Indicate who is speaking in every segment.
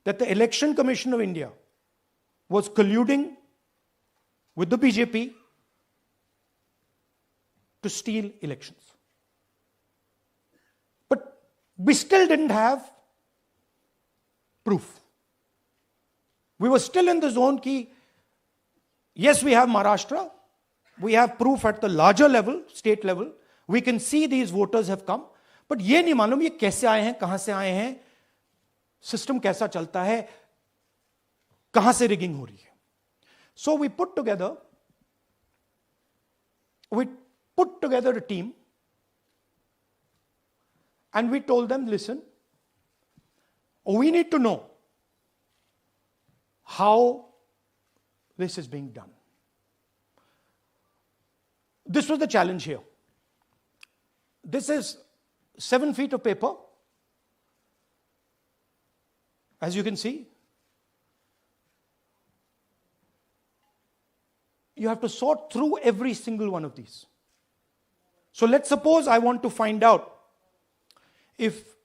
Speaker 1: that the Election Commission of India was colluding with the BJP to steal elections. But we still didn't have proof. We were still in the zone ki, yes, we have Maharashtra, we have proof at the larger level, state level, we can see these voters have come, but ये नहीं मालूम ये कैसे आए हैं, कहां से आए हैं, सिस्टम कैसा चलता है, कहां से रिगिंग हो रही है. So we put together a team and we told them, listen, we need to know how this is being done. This was the challenge here. This is 7 feet of paper. As you can see, you have to sort through every single one of these. So let's suppose I want to find out if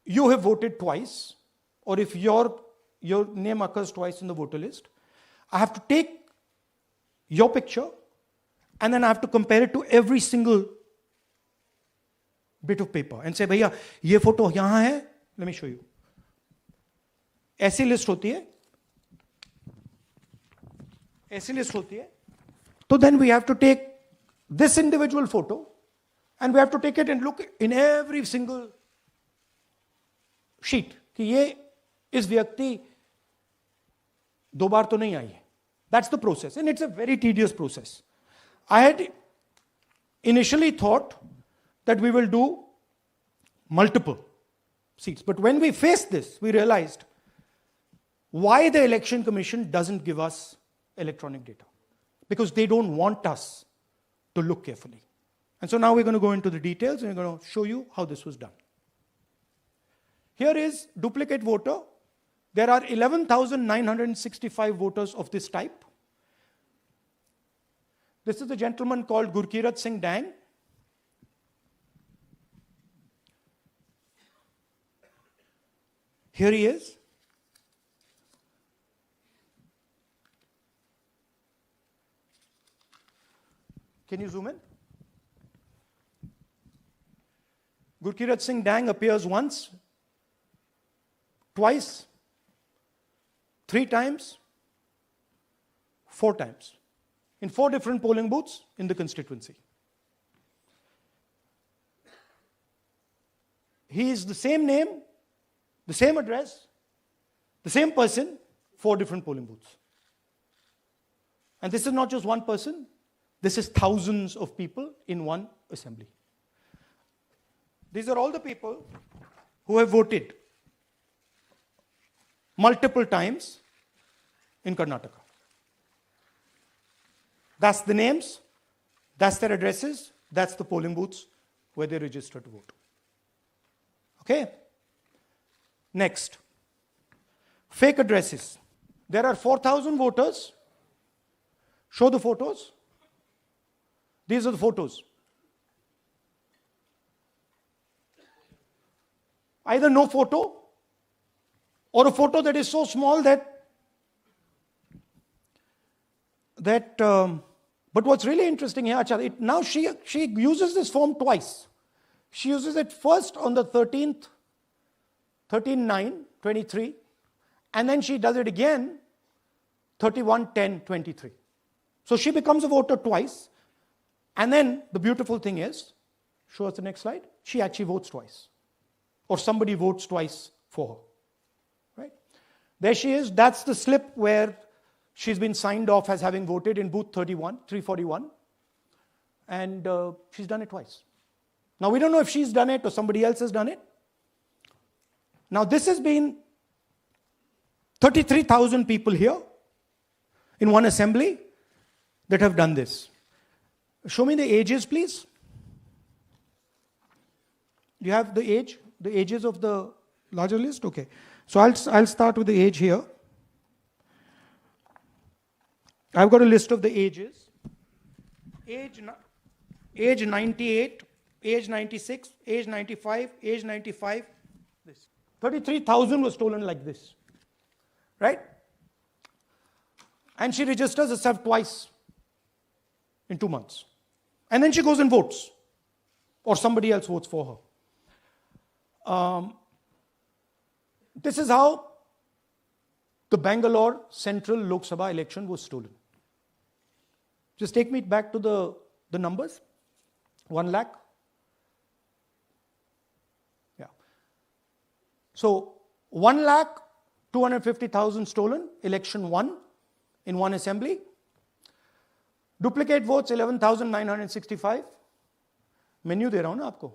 Speaker 1: you have voted twice or if your name occurs twice in the voter list. I have to take your picture and then I have to compare it to every single bit of paper and say, भैया ये photo यहां है, let me show you. ऐसी list होती है, ऐसी list होती है. So then we have to take this individual photo and we have to take it and look in every single sheet कि ये इस व्यक्ति दो बार तो नहीं आई है. That's the process and it's a very tedious process. I had initially thought that we will do multiple seats, but when we faced this, we realized why the Election Commission doesn't give us electronic data. Because they don't want us to look carefully. And so now we're going to go into the details and we're going to show you how this was done. Here is duplicate voter. There are 11,965 voters of this type. This is a gentleman called Gurkirat Singh Dang. Here he is. Can you zoom in? Gurkirat Singh Dang appears once, twice, 3 times, 4 times, in 4 different polling booths in the constituency. He is the same name, the same address, the same person, 4 different polling booths. And this is not just one person. This is thousands of people in one assembly. These are all the people who have voted multiple times in Karnataka. That's the names, that's their addresses, that's the polling booths where they register to vote. Okay? Next. Fake addresses. There are 4,000 voters. Show the photos. These are the photos. Either no photo or a photo that is so small that but what's really interesting here, now she uses this form twice. She uses it first on the 13th, 13/9/23, and then she does it again 31/10/23. So she becomes a voter twice. And then the beautiful thing is, show us the next slide, she actually votes twice. Or somebody votes twice for her. Right? There she is. That's the slip where she's been signed off as having voted in booth 341. And she's done it twice. Now we don't know if she's done it or somebody else has done it. Now this has been 33,000 people here in one assembly that have done this. Show me the ages, please. You have the ages of the larger list? Okay. So I'll start with the age here. I've got a list of the ages. Age 98, age 96, age 95, age 95, this. 33,000 was stolen like this, right? And she registers herself twice in 2 months. And then she goes and votes, or somebody else votes for her. This is how the Bangalore Central Lok Sabha election was stolen. Just take me back to the numbers. 1 lakh. Yeah. So 1,250,000 stolen, election won in one assembly. Duplicate votes 11,965. Menu दे रहा हूं ना आपको.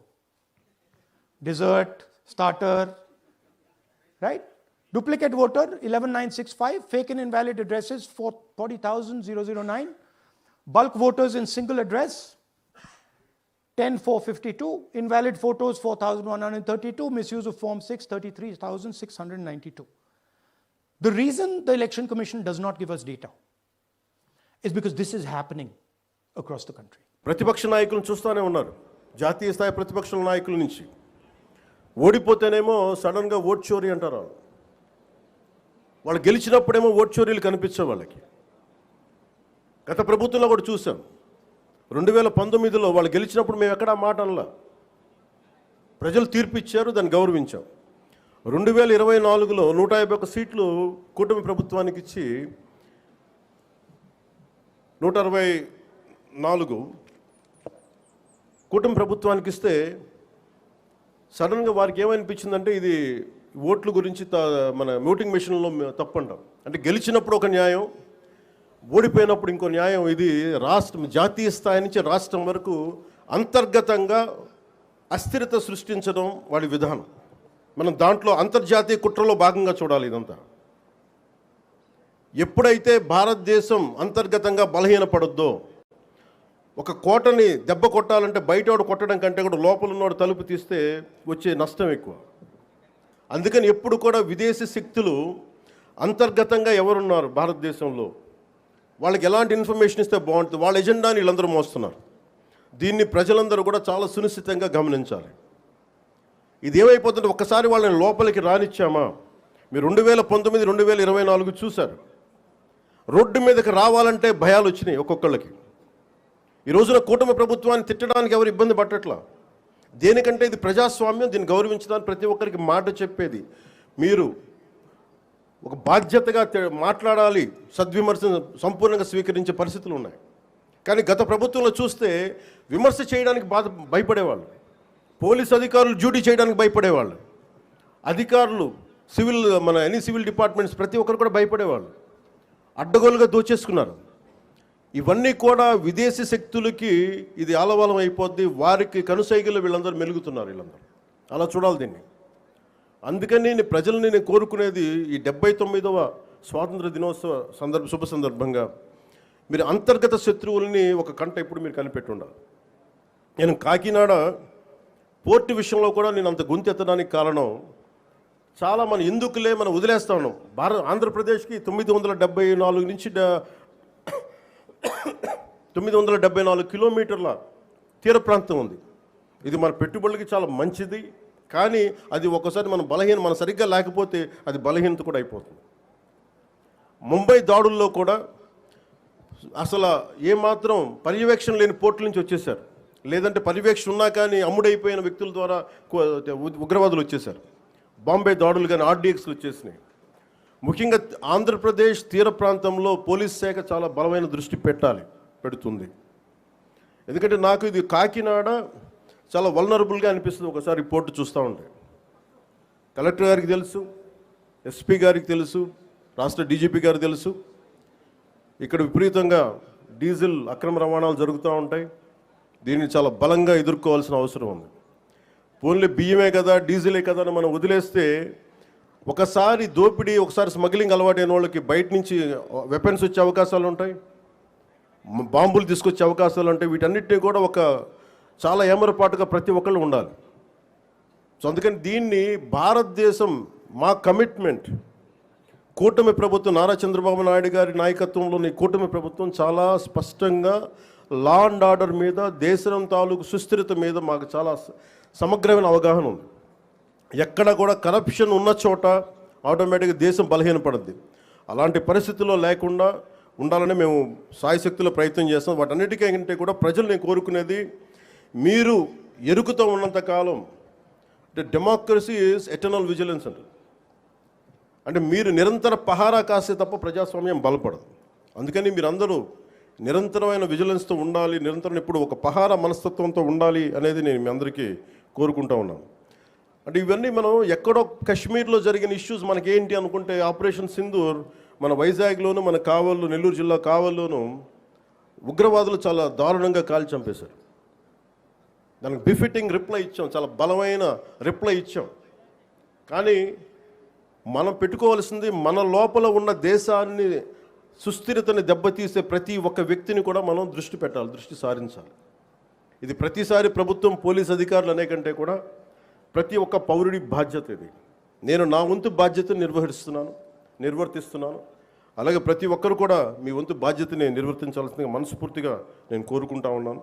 Speaker 1: Dessert, starter, right? Duplicate voter 11,965. Fake and invalid addresses 40,009. Bulk voters in single address 10,452. Invalid photos 4,132. Misuse of Form 6 33,692. The reason the Election Commission does not give us data is because this is happening across the country.
Speaker 2: ప్రతిపక్ష నాయకులను చూస్తూనే ఉన్నారు. జాతీయ స్థాయి ప్రతిపక్ష నాయకుల నుంచి ఓడిపోతేనేమో సడన్గా ఓట్ చోరీ అంటారు. వాళ్ళు గెలిచినప్పుడేమో ఓట్ చోరీలు కనిపించే వాళ్ళకి. గత ప్రభుత్వంలో కూడా చూసాం. 2019లో వాళ్ళు గెలిచినప్పుడు మేము ఎక్కడా మాట అనలా. ప్రజలు తీర్పు ఇచ్చారు, దాన్ని గౌరవించాం. 2024లో 151 సీట్లు కూటమి ప్రభుత్వానికి ఇచ్చి 164 కూటమి ప్రభుత్వానికి ఇస్తే సడన్గా వారికి ఏమనిపించిందంటే ఇది ఓట్ల గురించి మన ఓటింగ్ మెషిన్లో తప్పంటాం. అంటే గెలిచినప్పుడు ఒక న్యాయం, ఓడిపోయినప్పుడు ఇంకో న్యాయం. ఇది రాష్ట్రం జాతీయ స్థాయి నుంచి రాష్ట్రం వరకు అంతర్గతంగా అస్థిరత సృష్టించడం వాడి విధానం. మనం దాంట్లో అంతర్జాతీయ కుట్రలో భాగంగా చూడాలి ఇదంతా. ఎప్పుడైతే భారతదేశం అంతర్గతంగా బలహీనపడొద్దో, ఒక కోటని దెబ్బ కొట్టాలంటే బయటోడు కొట్టడం కంటే కూడా లోపల ఉన్నోడు తలుపు తీస్తే వచ్చే నష్టం ఎక్కువ. అందుకని ఎప్పుడు కూడా విదేశీ శక్తులు అంతర్గతంగా ఎవరున్నారు భారతదేశంలో, వాళ్ళకి ఎలాంటి ఇన్ఫర్మేషన్ ఇస్తే బాగుంటుంది, వాళ్ళ ఎజెండాని వీళ్ళందరూ మోస్తున్నారు. దీన్ని ప్రజలందరూ కూడా చాలా సునిశ్చితంగా గమనించాలి. ఇది ఏమైపోతుంటే ఒక్కసారి వాళ్ళని లోపలికి రానిచ్చామా, మీరు 2019, 2024 చూశారు. రోడ్డు మీదకి రావాలంటే భయాలు వచ్చినాయి ఒక్కొక్కళ్ళకి. ఈ రోజున కూటమి ప్రభుత్వాన్ని తిట్టడానికి ఎవరు ఇబ్బంది పట్టట్లా. దేనికంటే ఇది ప్రజాస్వామ్యం, దీన్ని గౌరవించడానికి ప్రతి ఒక్కరికి మాట చెప్పేది. మీరు ఒక బాధ్యతగా మాట్లాడాలి, సద్విమర్శను సంపూర్ణంగా స్వీకరించే పరిస్థితులు ఉన్నాయి. కానీ గత ప్రభుత్వంలో చూస్తే విమర్శ చేయడానికి భయపడేవాళ్ళు, పోలీస్ అధికారులు డ్యూటీ చేయడానికి భయపడేవాళ్ళు, అధికారులు ఎనీ సివిల్ డిపార్ట్మెంట్స్ ప్రతి ఒక్కరు కూడా భయపడేవాళ్ళు. అడ్డగోలుగా దోచేసుకున్నారు. ఇవన్నీ కూడా విదేశీ శక్తులకి ఇది ఆలవాలం అయిపోద్ది. వారికి కనుసైగలు వీళ్ళందరూ మెలుగుతున్నారు. వీళ్ళందరూ అలా చూడాలి దీన్ని. అందుకని ప్రజల్ని నేను కోరుకునేది, ఈ 79వ స్వాతంత్ర దినోత్సవ శుభ సందర్భంగా మీరు అంతర్గత శత్రువుల్ని ఒక కంట ఇప్పుడు మీరు కనిపెట్టి ఉండాలి. నేను కాకినాడ పోర్టు విషయంలో కూడా నేను అంత గొంతెత్తడానికి కారణం, చాలా మనం ఎందుకులే మనం వదిలేస్తా ఉన్నాం. ఆంధ్రప్రదేశ్కి 974 నుంచి 974 కిలోమీటర్ల తీర ప్రాంతం ఉంది. ఇది మన పెట్టుబడులకి చాలా మంచిది. కానీ అది ఒక్కసారి మనం సరిగ్గా లేకపోతే అది బలహీనత కూడా అయిపోతుంది. ముంబై దాడుల్లో కూడా అసలు ఏమాత్రం పర్యవేక్షణ లేని పోర్టుల నుంచి వచ్చేసారు. లేదంటే పర్యవేక్షణ ఉన్నా కానీ అమ్ముడైపోయిన వ్యక్తుల ద్వారా ఉగ్రవాదులు వచ్చేసారు. బాంబే దాడులు కానీ ఆర్డీఎక్స్లు వచ్చేసినాయి. ముఖ్యంగా ఆంధ్రప్రదేశ్ తీర ప్రాంతంలో పోలీస్ శాఖ చాలా బలమైన దృష్టి పెడుతుంది. ఎందుకంటే నాకు ఇది కాకినాడ చాలా వల్నరబుల్గా అనిపిస్తుంది ఒకసారి రిపోర్ట్ చూస్తూ ఉంటే. కలెక్టర్ గారికి తెలుసు, ఎస్పీ గారికి తెలుసు, రాష్ట్ర డీజీపీ గారికి తెలుసు, ఇక్కడ విపరీతంగా డీజిల్ అక్రమ రవాణాలు జరుగుతూ ఉంటాయి. దీన్ని చాలా బలంగా ఎదుర్కోవాల్సిన అవసరం ఉంది. ఓన్లీ బియ్యమే కదా, డీజిలే కదా అని మనం వదిలేస్తే ఒకసారి దోపిడీ, ఒకసారి స్మగ్లింగ్ అలవాటైన వాళ్ళకి బయట నుంచి వెపన్స్ వచ్చే అవకాశాలు ఉంటాయి, బాంబులు తీసుకొచ్చే అవకాశాలు ఉంటాయి. వీటన్నిటిని కూడా ఒక చాలా ఏమరపాటుగా ప్రతి ఒక్కళ్ళు ఉండాలి. సో అందుకని దీన్ని భారతదేశం మా కమిట్మెంట్, కూటమి ప్రభుత్వం నారా చంద్రబాబు నాయుడు గారి నాయకత్వంలోని కూటమి ప్రభుత్వం చాలా స్పష్టంగా లా అండ్ ఆర్డర్ మీద, దేశం తాలూకు సుస్థిరత మీద మాకు చాలా సమగ్రమైన అవగాహన ఉంది. ఎక్కడ కూడా కరప్షన్ ఉన్న చోట ఆటోమేటిక్గా దేశం బలహీనపడుద్ది. అలాంటి పరిస్థితుల్లో లేకుండా ఉండాలని మేము సాయశక్తుల ప్రయత్నం చేస్తాం. వాటన్నిటికంటే కూడా ప్రజలు నేను కోరుకునేది, మీరు ఎరుకుతో ఉన్నంతకాలం అంటే డెమోక్రసీ ఈజ్ ఎటర్నల్ విజిలెన్స్ అంటే మీరు నిరంతర పహారా కాస్తే తప్ప ప్రజాస్వామ్యం బలపడదు. అందుకని మీరందరూ నిరంతరమైన విజిలెన్స్తో ఉండాలి, నిరంతరం ఇప్పుడు ఒక పహారా మనస్తత్వంతో ఉండాలి అనేది నేను మీ అందరికీ కోరుకుంటా ఉన్నాను. అంటే ఇవన్నీ మనం ఎక్కడో కాశ్మీర్లో జరిగిన ఇష్యూస్ మనకేంటి అనుకుంటే, ఆపరేషన్ సింధూర్ మన వైజాగ్లోను, మన కావల్లో, నెల్లూరు జిల్లా కావల్లోనూ ఉగ్రవాదులు చాలా దారుణంగా కాల్చి చంపేశారు. దానికి బిఫిట్టింగ్ రిప్లై ఇచ్చాం, చాలా బలమైన రిప్లై ఇచ్చాం. కానీ మనం పెట్టుకోవాల్సింది, మన లోపల ఉన్న దేశాన్ని సుస్థిరతని దెబ్బతీసే ప్రతి ఒక్క వ్యక్తిని కూడా మనం దృష్టి పెట్టాలి, దృష్టి సారించాలి. ఇది ప్రతిసారి ప్రభుత్వం, పోలీస్ అధికారులు అనే కంటే కూడా ప్రతి ఒక్క పౌరుడి బాధ్యత ఇది. నేను నా వంతు బాధ్యతను నిర్వర్తిస్తున్నాను. అలాగే ప్రతి ఒక్కరు కూడా మీ వంతు బాధ్యతని నిర్వర్తించాల్సిందిగా మనస్ఫూర్తిగా నేను కోరుకుంటా ఉన్నాను.